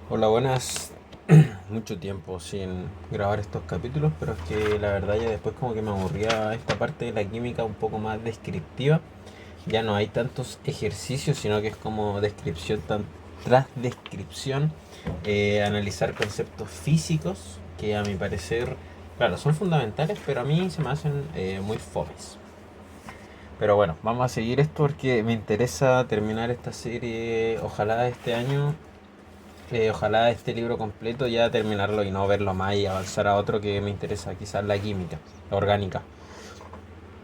Hola, buenas. Mucho tiempo sin grabar estos capítulos, pero es que la verdad ya después como que me aburría esta parte de la química un poco más descriptiva. Ya no hay tantos ejercicios, sino que es como descripción tras descripción, analizar conceptos físicos que a mi parecer, claro, son fundamentales, pero a mí se me hacen muy fomes. Pero bueno, vamos a seguir esto porque me interesa terminar esta serie, ojalá este año. Ojalá este libro completo ya terminarlo y no verlo más y avanzar a otro que me interesa, quizás la química, la orgánica.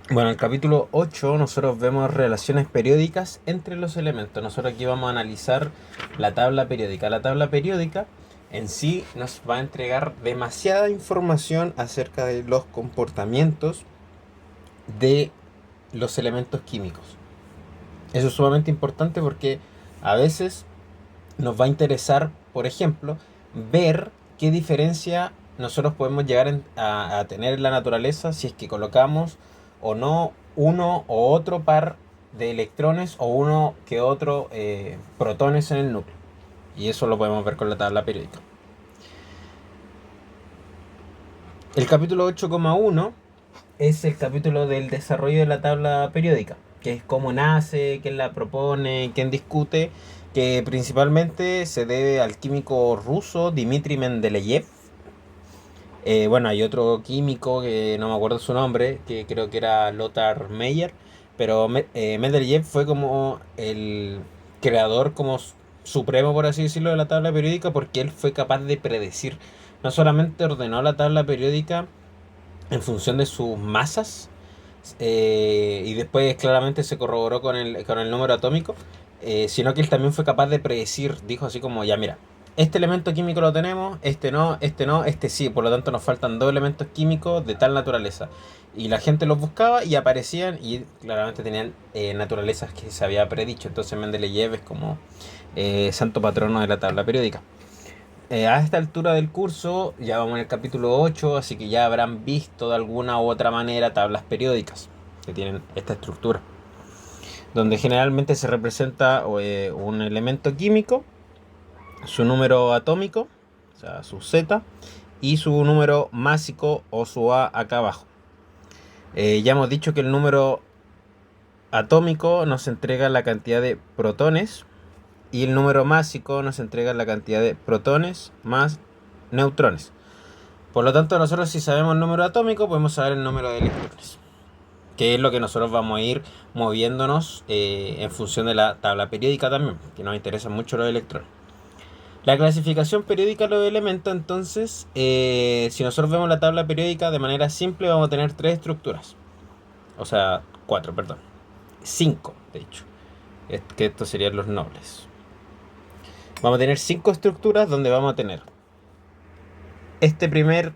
Bueno, en el capítulo 8 nosotros vemos relaciones periódicas entre los elementos. Nosotros aquí vamos a analizar la tabla periódica. La tabla periódica en sí nos va a entregar demasiada información acerca de los comportamientos de los elementos químicos. Eso es sumamente importante porque a veces nos va a interesar, por ejemplo, ver qué diferencia nosotros podemos llegar a tener en la naturaleza si es que colocamos o no uno o otro par de electrones o uno que otro protones en el núcleo. Y eso lo podemos ver con la tabla periódica. El capítulo 8,1 es el capítulo del desarrollo de la tabla periódica, que es cómo nace, quién la propone, quién discute, que principalmente se debe al químico ruso Dmitry Mendeleev. Bueno, hay otro químico que no me acuerdo su nombre, que creo que era Lothar Meyer, pero Mendeleev fue como el creador como supremo, por así decirlo, de la tabla periódica, porque él fue capaz de predecir. No solamente ordenó la tabla periódica en función de sus masas, y después claramente se corroboró con el número atómico, sino que él también fue capaz de predecir, dijo así como, ya mira, este elemento químico lo tenemos, este no, este sí, por lo tanto nos faltan dos elementos químicos de tal naturaleza. Y la gente los buscaba y aparecían y claramente tenían naturalezas que se había predicho. Entonces Mendeleev es como santo patrono de la tabla periódica. A esta altura del curso ya vamos en el capítulo 8, así que ya habrán visto de alguna u otra manera tablas periódicas que tienen esta estructura, donde generalmente se representa un elemento químico, su número atómico, o sea, su Z, y su número másico o su A acá abajo. Ya hemos dicho que el número atómico nos entrega la cantidad de protones y el número másico nos entrega la cantidad de protones más neutrones. Por lo tanto, nosotros si sabemos el número atómico, podemos saber el número de electrones, que es lo que nosotros vamos a ir moviéndonos en función de la tabla periódica también, que nos interesan mucho los electrones. La clasificación periódica de los elementos, entonces, si nosotros vemos la tabla periódica de manera simple, vamos a tener tres estructuras. O sea, cuatro, perdón. Cinco, de hecho. Es que estos serían los nobles. Vamos a tener cinco estructuras donde vamos a tener este primer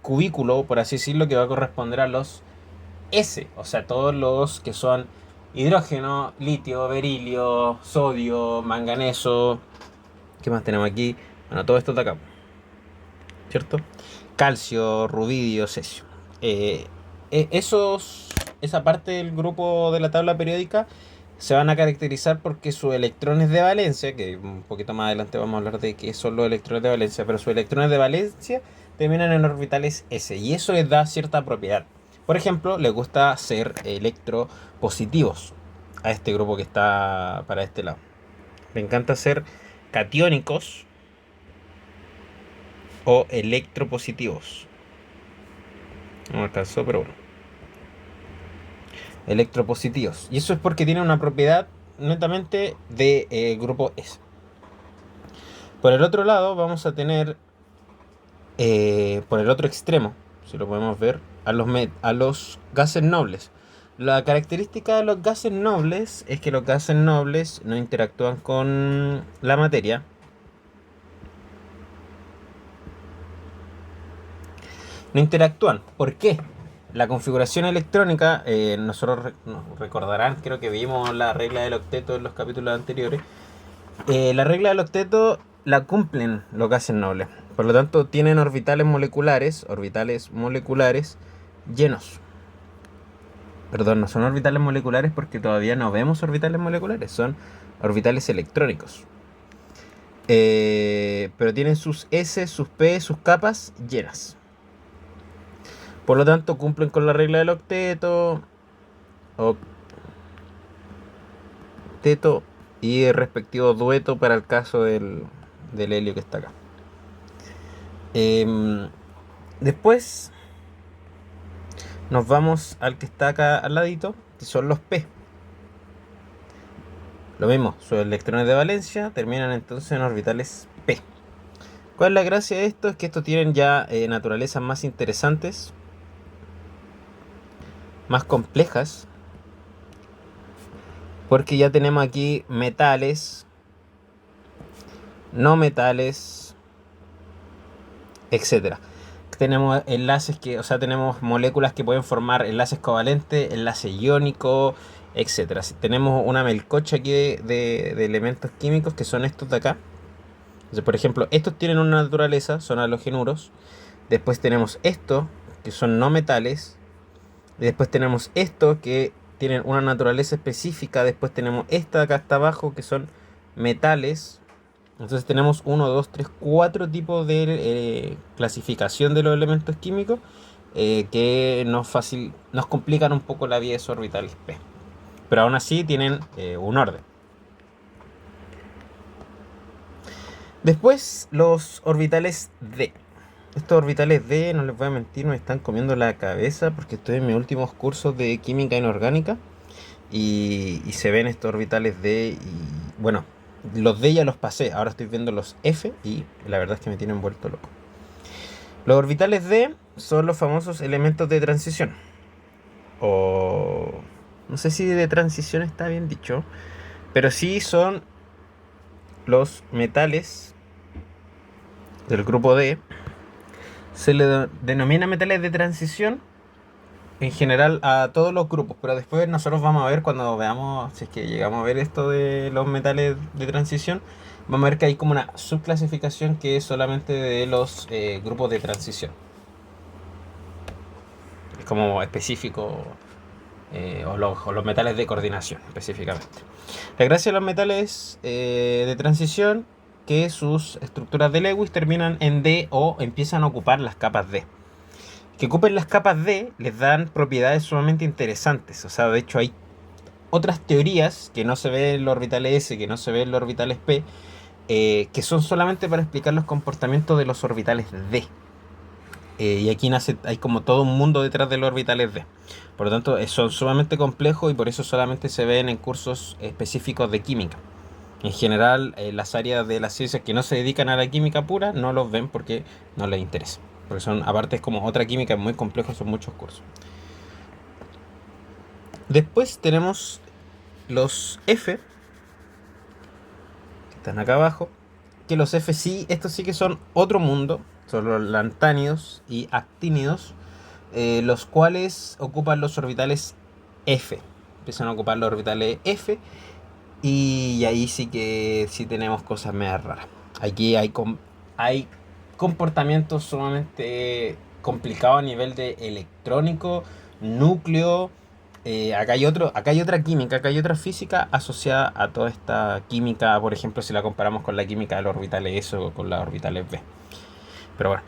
cubículo, por así decirlo, que va a corresponder a los S, o sea, todos los que son hidrógeno, litio, berilio, sodio, manganeso. ¿Qué más tenemos aquí? Bueno, todo esto de acá, ¿cierto? Calcio, rubidio, cesio. Eh, esa parte del grupo de la tabla periódica se van a caracterizar porque sus electrones de valencia, que un poquito más adelante vamos a hablar de qué son los electrones de valencia, pero sus electrones de valencia terminan en orbitales S y eso les da cierta propiedad. Por ejemplo, les gusta ser electropositivos a este grupo que está para este lado. Le encanta ser catiónicos o electropositivos. No me alcanzó, pero bueno. Electropositivos. Y eso es porque tienen una propiedad netamente de grupo S. Por el otro lado, vamos a tener, por el otro extremo, si lo podemos ver, a los gases nobles. La característica de los gases nobles es que los gases nobles no interactúan con la materia. No interactúan. ¿Por qué? La configuración electrónica, nosotros recordarán, creo que vimos la regla del octeto en los capítulos anteriores. La regla del octeto la cumplen los gases nobles. Por lo tanto, tienen orbitales moleculares llenos. Perdón, no son orbitales moleculares porque todavía no vemos orbitales moleculares, son orbitales electrónicos. pero tienen sus S, sus P, sus capas llenas. Por lo tanto, cumplen con la regla del octeto, y el respectivo dueto para el caso del helio que está acá. Después nos vamos al que está acá al ladito, que son los P. Lo mismo, sus electrones de valencia terminan entonces en orbitales P. ¿Cuál es la gracia de esto? Es que estos tienen ya naturalezas más interesantes, más complejas, porque ya tenemos aquí metales, no metales, etcétera. Tenemos enlaces tenemos moléculas que pueden formar enlaces covalentes, enlace iónico, etcétera. Tenemos una melcocha aquí de elementos químicos que son estos de acá. Entonces, por ejemplo, estos tienen una naturaleza, son halogenuros. Después tenemos estos, que son no metales. Y después tenemos estos, que tienen una naturaleza específica. Después tenemos esta de acá hasta abajo, que son metales. Entonces tenemos 1, 2, 3, 4 tipos de clasificación de los elementos químicos que nos complican un poco la vida de esos orbitales P. Pero aún así tienen un orden. Después los orbitales D. Estos orbitales D, no les voy a mentir, me están comiendo la cabeza porque estoy en mis últimos cursos de química inorgánica y se ven estos orbitales D y bueno, los D ya los pasé, ahora estoy viendo los F y la verdad es que me tienen vuelto loco. Los orbitales D son los famosos elementos de transición. O no sé si de transición está bien dicho, pero sí son los metales del grupo D. Se le denomina metales de transición en general a todos los grupos, pero después nosotros vamos a ver cuando veamos, si es que llegamos a ver esto de los metales de transición, vamos a ver que hay como una subclasificación que es solamente de los grupos de transición. Es como específico, o los metales de coordinación específicamente. La gracia de los metales de transición que sus estructuras de Lewis terminan en D o empiezan a ocupar las capas D. Que ocupen las capas D les dan propiedades sumamente interesantes. O sea, de hecho hay otras teorías que no se ven en los orbitales S, que no se ven en los orbitales P, que son solamente para explicar los comportamientos de los orbitales D. Y aquí hay como todo un mundo detrás de los orbitales D. Por lo tanto, son sumamente complejos y por eso solamente se ven en cursos específicos de química. En general, las áreas de las ciencias que no se dedican a la química pura no los ven porque no les interesa. Porque aparte es como otra química muy compleja, son muchos cursos. Después tenemos los F, que están acá abajo. Que los F sí, estos sí que son otro mundo. Son los lantánidos y actínidos, los cuales ocupan los orbitales F. Empiezan a ocupar los orbitales F. Y ahí sí que sí tenemos cosas medio raras. Aquí hay comportamientos sumamente complicados a nivel de electrónico, núcleo. Acá hay otra química, acá hay otra física asociada a toda esta química. Por ejemplo, si la comparamos con la química de los orbitales S o con las orbitales B. Pero bueno,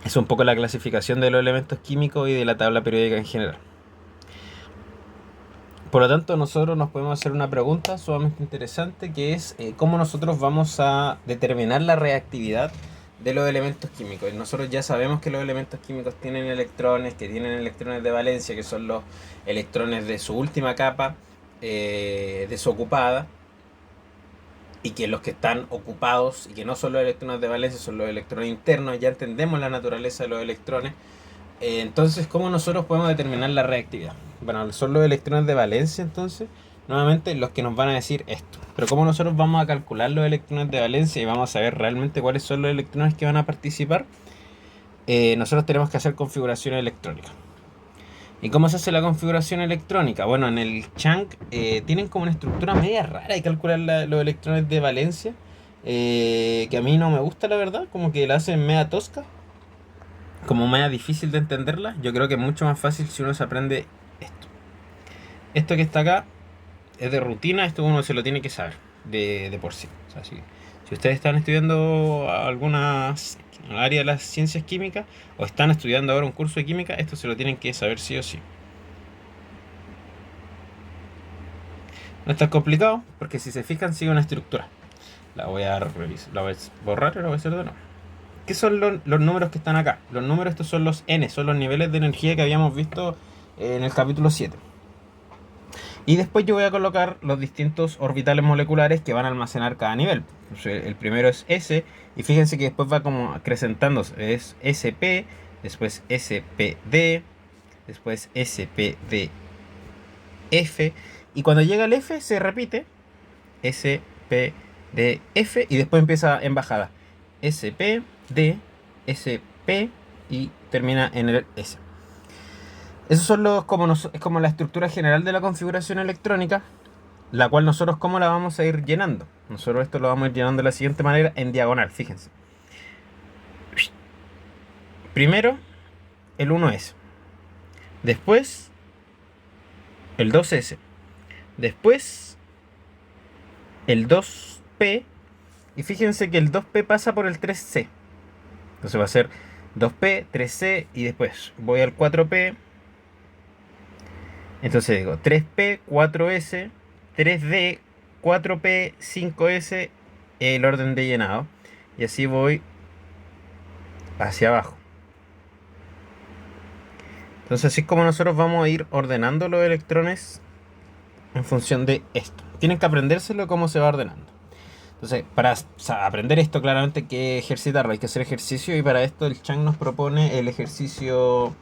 es un poco la clasificación de los elementos químicos y de la tabla periódica en general. Por lo tanto, nosotros nos podemos hacer una pregunta sumamente interesante, que es cómo nosotros vamos a determinar la reactividad de los elementos químicos. Y nosotros ya sabemos que los elementos químicos tienen electrones, que tienen electrones de valencia, que son los electrones de su última capa desocupada, y que los que están ocupados, y que no son los electrones de valencia, son los electrones internos. Ya entendemos la naturaleza de los electrones. Entonces, ¿cómo nosotros podemos determinar la reactividad? Bueno, son los electrones de valencia, entonces, nuevamente los que nos van a decir esto. Pero ¿cómo nosotros vamos a calcular los electrones de valencia y vamos a saber realmente cuáles son los electrones que van a participar? Nosotros tenemos que hacer configuración electrónica. ¿Y cómo se hace la configuración electrónica? Bueno, en el Chang tienen como una estructura media rara de calcular los electrones de valencia, que a mí no me gusta, la verdad, como que la hacen media tosca, como media difícil de entenderla. Yo creo que es mucho más fácil si uno se aprende esto. Esto que está acá es de rutina, esto uno se lo tiene que saber de por sí. O sea, si Si ustedes están estudiando algunas área de las ciencias químicas o están estudiando ahora un curso de química, esto se lo tienen que saber sí o sí. No es tan complicado porque si se fijan sigue una estructura. La voy a revisar, la voy a borrar y la voy a hacer de nuevo. ¿Qué son los números que están acá? Los números estos son los n, son los niveles de energía que habíamos visto en el capítulo 7. Y después yo voy a colocar los distintos orbitales moleculares que van a almacenar cada nivel. El primero es S, y fíjense que después va como acrecentándose. Es SP, después SPD, después SPDF. Y cuando llega el F se repite SPDF y después empieza en bajada. SPD, SP y termina en el S. Esos son es como la estructura general de la configuración electrónica, la cual nosotros cómo la vamos a ir llenando. Nosotros esto lo vamos a ir llenando de la siguiente manera en diagonal, fíjense. Primero el 1S, después el 2S, después el 2P, y fíjense que el 2P pasa por el 3C. Entonces va a ser 2P, 3C y después voy al 4P. Entonces digo 3P, 4S, 3D, 4P, 5S, el orden de llenado. Y así voy hacia abajo. Entonces así es como nosotros vamos a ir ordenando los electrones en función de esto. Tienen que aprendérselo cómo se va ordenando. Entonces, para aprender esto claramente hay que ejercitarlo, hay que hacer ejercicio. Y para esto el Chang nos propone el ejercicio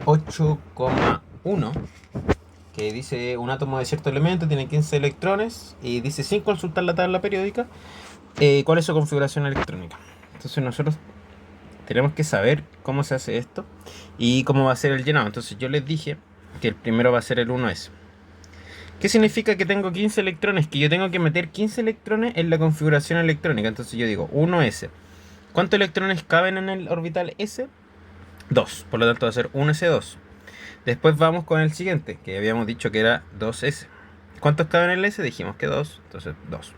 8,1, que dice un átomo de cierto elemento tiene 15 electrones y dice sin consultar la tabla periódica cuál es su configuración electrónica. Entonces nosotros tenemos que saber cómo se hace esto y cómo va a ser el llenado. Entonces yo les dije que el primero va a ser el 1S. ¿Qué significa que tengo 15 electrones? Que yo tengo que meter 15 electrones en la configuración electrónica. Entonces yo digo 1S. ¿Cuántos electrones caben en el orbital S? 2. Por lo tanto va a ser 1S2. Después vamos con el siguiente, que habíamos dicho que era 2S. ¿Cuántos caben en el S? Dijimos que 2. Entonces 2.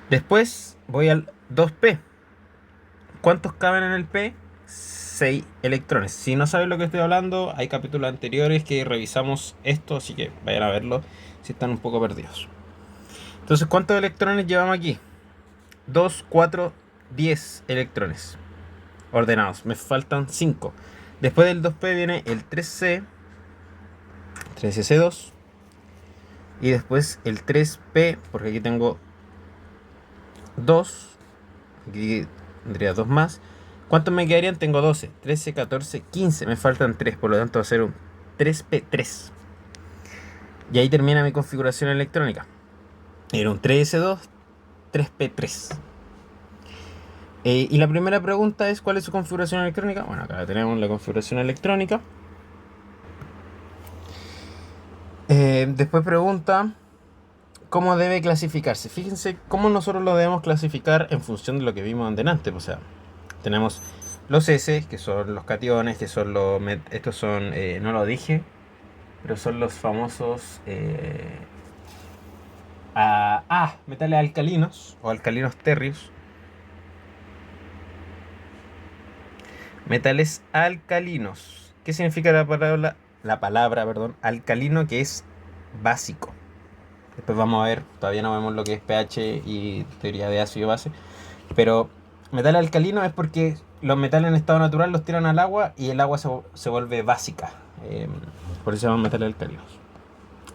Después voy al 2P. ¿Cuántos caben en el P? 6 electrones. Si no saben lo que estoy hablando, hay capítulos anteriores que revisamos esto, así que vayan a verlo si están un poco perdidos. Entonces, ¿cuántos electrones llevamos aquí? 2, 4, 10 electrones ordenados. Me faltan 5. Después del 2P viene el 3C, 3S2, y después el 3P, porque aquí tengo 2, aquí tendría 2 más. ¿Cuántos me quedarían? Tengo 12, 13, 14, 15. Me faltan 3, por lo tanto va a ser un 3P3. Y ahí termina mi configuración electrónica. Era un 3S2, 3P3. Y la primera pregunta es: ¿cuál es su configuración electrónica? Bueno, acá tenemos la configuración electrónica. Después pregunta: ¿cómo debe clasificarse? Fíjense cómo nosotros lo debemos clasificar en función de lo que vimos antes. O sea, tenemos los S, que son los cationes, que son los... Estos son, no lo dije, pero son los famosos metales alcalinos o alcalinos térreos. Metales alcalinos. ¿Qué significa la palabra, alcalino? Que es básico. Después vamos a ver, todavía no vemos lo que es pH y teoría de ácido y base. Pero metal alcalino es porque los metales en estado natural los tiran al agua y el agua se vuelve básica. Por eso se llaman metales alcalinos.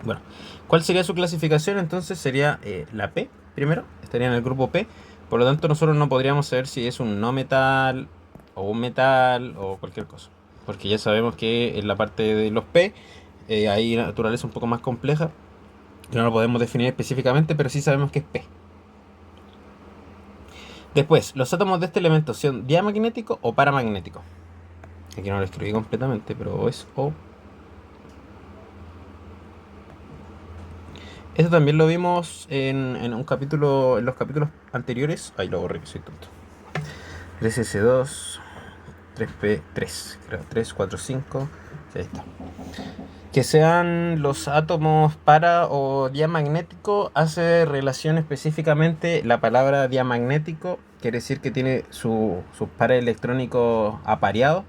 Bueno, ¿cuál sería su clasificación? Entonces sería la P primero, estaría en el grupo P. Por lo tanto nosotros no podríamos saber si es un no metal o un metal o cualquier cosa, porque ya sabemos que en la parte de los P hay naturaleza un poco más compleja, que no lo podemos definir específicamente, pero sí sabemos que es P. Después, los átomos de este elemento son diamagnético o paramagnético. Aquí no lo escribí completamente, pero es O. Esto también lo vimos en un capítulo, en los capítulos anteriores. Ahí lo borré, que soy tonto. 3S2, 3P3, creo, 3, 4, 5. Ahí está. Que sean los átomos para o diamagnético hace relación específicamente la palabra diamagnético, quiere decir que tiene sus pares electrónicos apareados.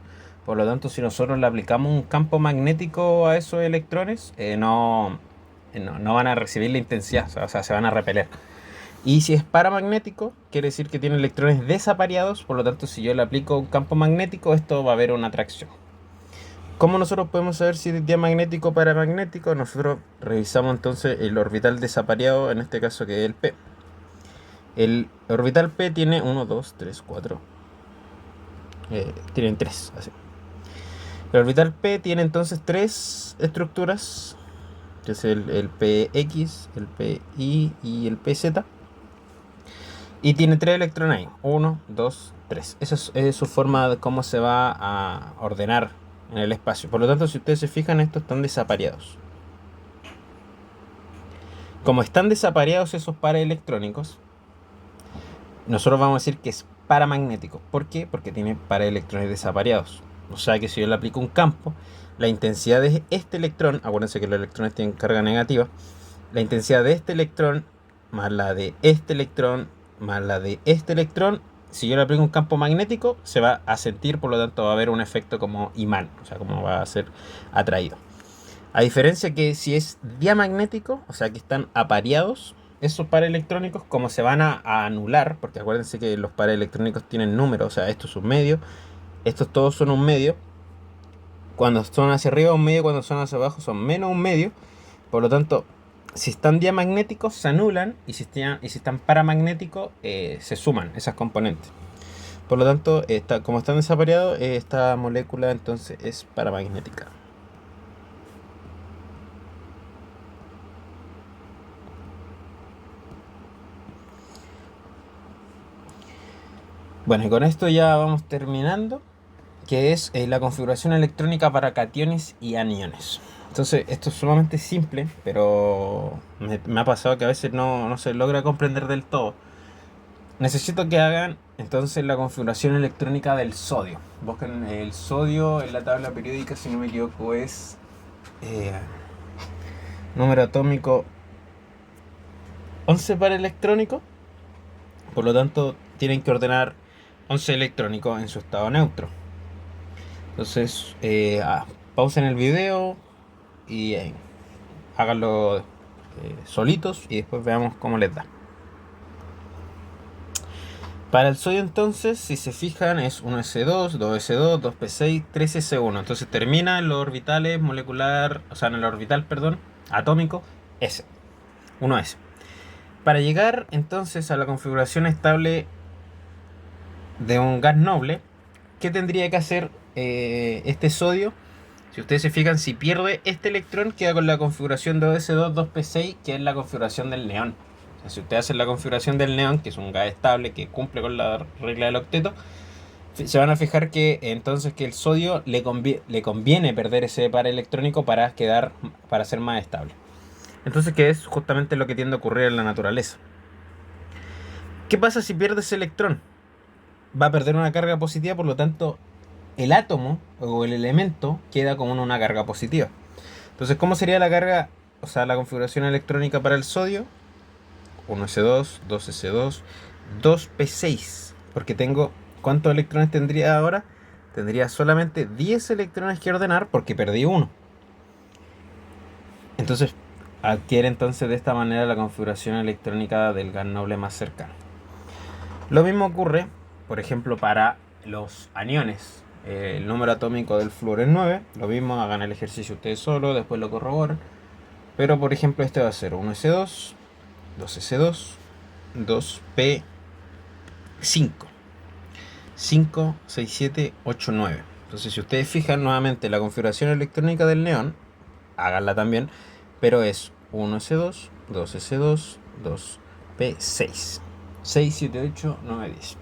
Por lo tanto, si nosotros le aplicamos un campo magnético a esos electrones, no van a recibir la intensidad, o sea, se van a repeler. Y si es paramagnético, quiere decir que tiene electrones desapareados. Por lo tanto, si yo le aplico un campo magnético, esto va a haber una atracción. ¿Cómo nosotros podemos saber si es diamagnético o paramagnético? Nosotros revisamos entonces el orbital desapareado, en este caso que es el P. El orbital P tiene 1, 2, 3, 4. Tienen 3, así. El orbital P tiene entonces 3 estructuras, que es el PX, el PI y el PZ. Y tiene 3 electrones ahí. 1, 2, 3. Esa es su forma de cómo se va a ordenar en el espacio. Por lo tanto, si ustedes se fijan, estos están desapareados. Como están desapareados esos pares electrónicos, nosotros vamos a decir que es paramagnético. ¿Por qué? Porque tiene pares electrones desapareados. O sea que si yo le aplico un campo, la intensidad de este electrón, acuérdense que los electrones tienen carga negativa, la intensidad de este electrón más la de este electrón más la de este electrón, si yo le aplico un campo magnético, se va a sentir, por lo tanto va a haber un efecto como imán, o sea, como va a ser atraído. A diferencia que si es diamagnético, o sea que están apareados, esos pares electrónicos como se van a anular, porque acuérdense que los pares electrónicos tienen números, o sea, esto es un medio, estos todos son un medio, cuando son hacia arriba un medio, cuando son hacia abajo son menos un medio, por lo tanto, si están diamagnéticos se anulan y si están paramagnéticos se suman esas componentes. Por lo tanto, como están desapareados, esta molécula entonces es paramagnética. Bueno, y con esto ya vamos terminando, que es la configuración electrónica para cationes y aniones. Entonces, esto es sumamente simple, pero me ha pasado que a veces no se logra comprender del todo. Necesito que hagan entonces la configuración electrónica del sodio. Busquen el sodio en la tabla periódica, si no me equivoco, es número atómico 11 para electrónico. Por lo tanto, tienen que ordenar 11 electrónicos en su estado neutro. Entonces, pausen el video y háganlo solitos y después veamos cómo les da. Para el sodio entonces, si se fijan, es 1s2, 2s2, 2p6, 3s1. Entonces termina en los orbitales molecular, o sea, en el orbital, perdón, atómico S, 1s. Para llegar entonces a la configuración estable de un gas noble, ¿qué tendría que hacer este sodio? Si ustedes se fijan, si pierde este electrón, queda con la configuración 2s2, 2p6, que es la configuración del neón. O sea, si ustedes hacen la configuración del neón, que es un gas estable que cumple con la regla del octeto, se van a fijar que entonces que el sodio le conviene perder ese par electrónico para ser más estable. Entonces, que es justamente lo que tiende a ocurrir en la naturaleza. ¿Qué pasa si pierde ese electrón? Va a perder una carga positiva, por lo tanto, el átomo o el elemento queda como una carga positiva. Entonces, ¿cómo sería la carga, o sea, la configuración electrónica para el sodio? 1s2, 2s2, 2p6. Porque tengo, ¿cuántos electrones tendría ahora? Tendría solamente 10 electrones que ordenar porque perdí uno. Entonces, adquiere entonces de esta manera la configuración electrónica del gas noble más cercano. Lo mismo ocurre, por ejemplo, para los aniones. El número atómico del flúor es 9. Lo mismo, hagan el ejercicio ustedes solos, después lo corroboran. Pero, por ejemplo, este va a ser 1s2, 2s2, 2p5, 5, 6, 7, 8, 9. Entonces, si ustedes fijan nuevamente la configuración electrónica del neón, háganla también, pero es 1s2, 2s2, 2p6, 6, 7, 8, 9, 10.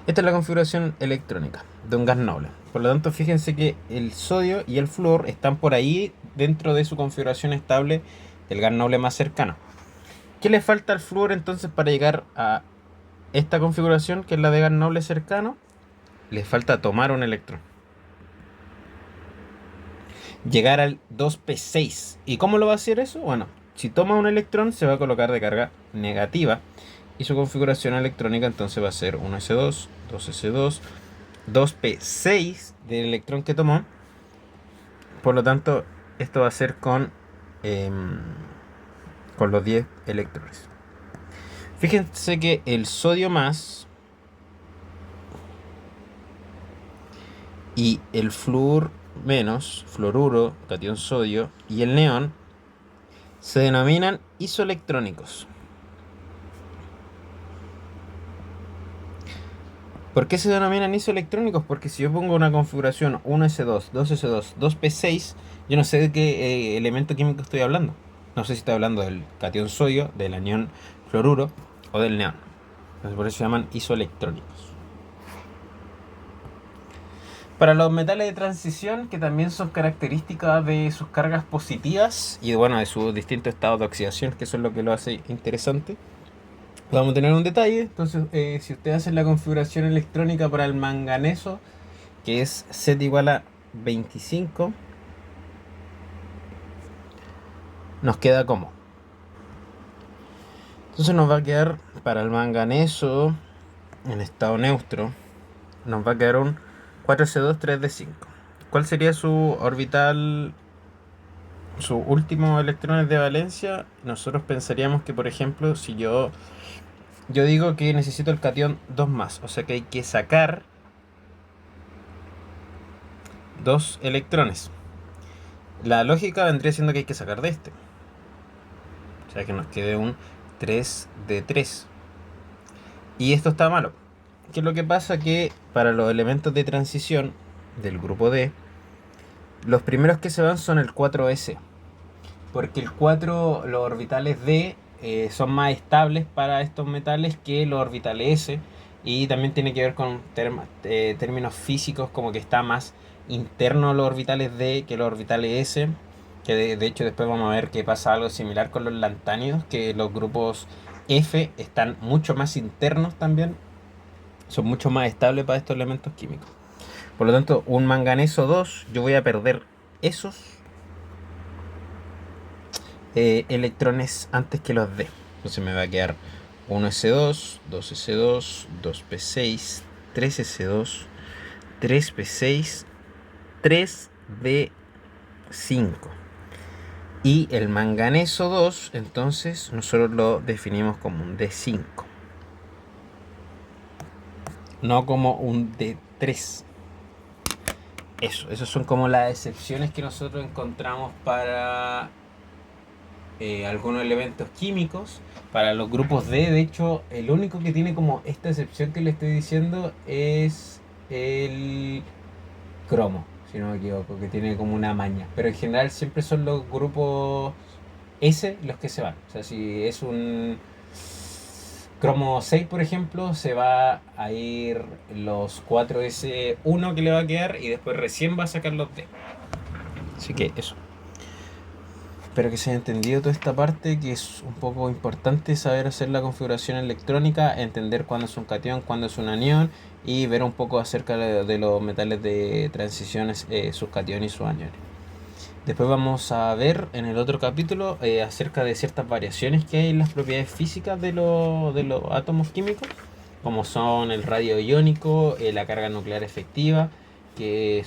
Esta es la configuración electrónica de un gas noble. Por lo tanto, fíjense que el sodio y el flúor están por ahí dentro de su configuración estable del gas noble más cercano. ¿Qué le falta al flúor entonces para llegar a esta configuración, que es la de gas noble cercano? Le falta tomar un electrón. llegar al 2p6. ¿Y cómo lo va a hacer eso? Bueno, si toma un electrón se va a colocar de carga negativa y su configuración electrónica entonces va a ser 1s2, 2s2, 2p6 del electrón que tomó. Por lo tanto, esto va a ser con los 10 electrones. Fíjense que el sodio más y el flúor menos, fluoruro, catión sodio, y el neón se denominan isoelectrónicos. ¿Por qué se denominan isoelectrónicos? Porque si yo pongo una configuración 1s2, 2s2, 2p6, yo no sé de qué elemento químico estoy hablando. No sé si estoy hablando del catión sodio, del anión fluoruro o del neón. Entonces por eso se llaman isoelectrónicos. Para los metales de transición, que también son características de sus cargas positivas y bueno, de sus distintos estados de oxidación, que eso es lo que lo hace interesante, vamos a tener un detalle. Entonces, si ustedes hacen la configuración electrónica para el manganeso, que es Z igual a 25, nos queda como. Entonces nos va a quedar para el manganeso en estado neutro, nos va a quedar un 4s2 3d5. ¿Cuál sería su orbital, sus últimos electrones de valencia? Nosotros pensaríamos que, por ejemplo, si yo digo que necesito el catión 2 más, o sea que hay que sacar 2 electrones. La lógica vendría siendo que hay que sacar de este. O sea que nos quede un 3d3. Y esto está malo. ¿Qué es lo que pasa? Que para los elementos de transición del grupo D, los primeros que se van son el 4s. Porque el 4, los orbitales D son más estables para estos metales que los orbitales S. Y también tiene que ver con términos físicos, como que está más interno los orbitales D que los orbitales S. Que de hecho después vamos a ver que pasa algo similar con los lantánidos, que los grupos F están mucho más internos también. Son mucho más estables para estos elementos químicos. Por lo tanto, un manganeso 2, yo voy a perder esos electrones antes que los D. Entonces me va a quedar 1s2, 2s2, 2p6, 3s2, 3p6, 3d5. Y el manganeso 2, entonces nosotros lo definimos como un D5, no como un D3. Esas son como las excepciones que nosotros encontramos para algunos elementos químicos. Para los grupos D, de hecho, el único que tiene como esta excepción que le estoy diciendo es el cromo, si no me equivoco, que tiene como una maña. Pero en general siempre son los grupos S los que se van. O sea, si es un cromo 6, por ejemplo, se va a ir los 4S1 que le va a quedar y después recién va a sacar los D. Así que eso. Espero que se haya entendido toda esta parte, que es un poco importante saber hacer la configuración electrónica, entender cuándo es un catión, cuándo es un anión y ver un poco acerca de los metales de transiciones, sus cationes y sus aniones. Después vamos a ver en el otro capítulo acerca de ciertas variaciones que hay en las propiedades físicas de los átomos químicos, como son el radio iónico, la carga nuclear efectiva, que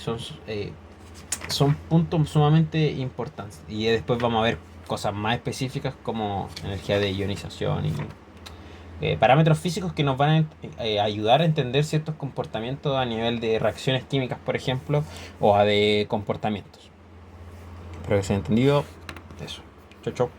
son puntos sumamente importantes. Y después vamos a ver cosas más específicas como energía de ionización y parámetros físicos que nos van a ayudar a entender ciertos comportamientos a nivel de reacciones químicas, por ejemplo, o de comportamientos. Espero que se haya entendido eso. Chau, chau.